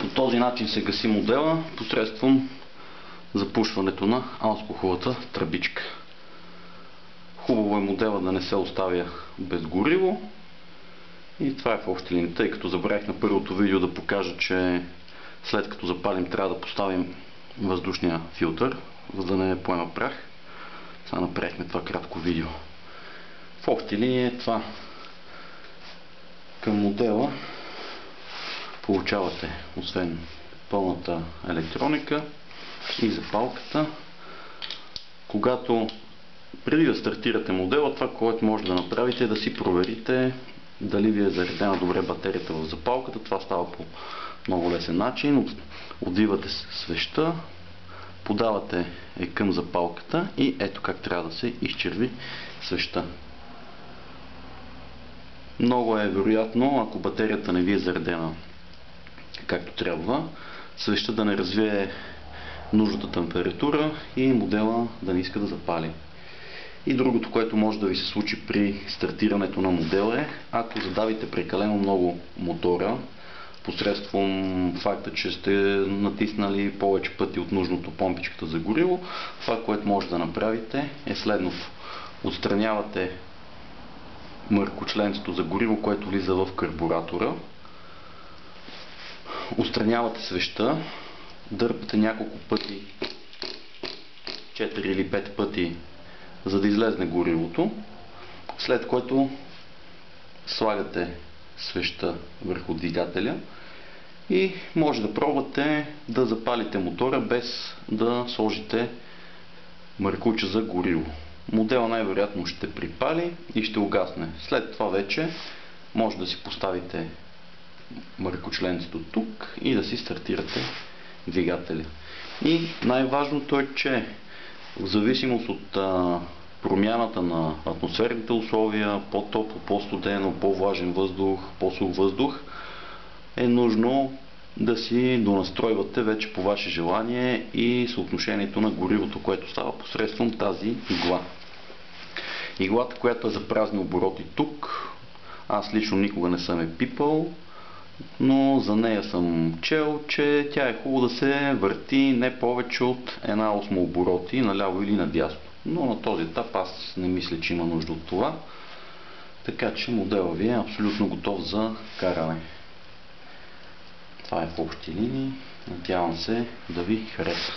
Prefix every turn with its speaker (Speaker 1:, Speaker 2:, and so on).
Speaker 1: По този начин се гаси модела посредством запушването на алкохолната тръбичка. Хубаво е модела да не се оставя без гориво. И това е в общи линии. Тъй като забравих на първото видео да покажа, че след като запалим трябва да поставим въздушния филтър, за да не поема прах. Сега направихме това кратко видео. В общи линии е това. Към модела получавате освен пълната електроника и запалката. Преди да стартирате модела, това, което може да направите е да си проверите дали ви е заредена добре батерията в запалката. Това става по много лесен начин. Отвивате свещта, подавате към запалката и ето как трябва да се изчерви свещта. Много е вероятно, ако батерията не ви е заредена както трябва, свещта да не развие нужната температура и модела да не иска да запали. И другото, което може да ви се случи при стартирането на модела е, ако задавите прекалено много мотора, посредством факта, че сте натиснали повече пъти от нужното помпичката за гориво, това, което може да направите е следното. Отстранявате мъркочленцето за гориво, което влиза в карбуратора. Отстранявате свещта, дърпате няколко пъти, 4 или 5 пъти, за да излезне горивото, след което слагате свещта върху двигателя и може да пробвате да запалите мотора без да сложите мъркуча за гориво. Модел най-вероятно ще припали и ще угасне. След това вече може да си поставите мъркочленцето тук и да си стартирате двигателя. И най-важното е, че в зависимост от промяната на атмосферните условия, по-топло, по-студено, по-влажен въздух, по-сух въздух, е нужно да си донастройвате вече по ваше желание и съотношението на горивото, което става посредством тази игла. Иглата, която е за празни обороти тук, аз лично никога не съм пипал, но за нея съм чел, че тя е хубаво да се върти не повече от 1/8 обороти наляво или надясно. Но на този етап аз не мисля, че има нужда от това. Така че моделът ви е абсолютно готов за каране. Това е в общи линии. Надявам се да ви хареса.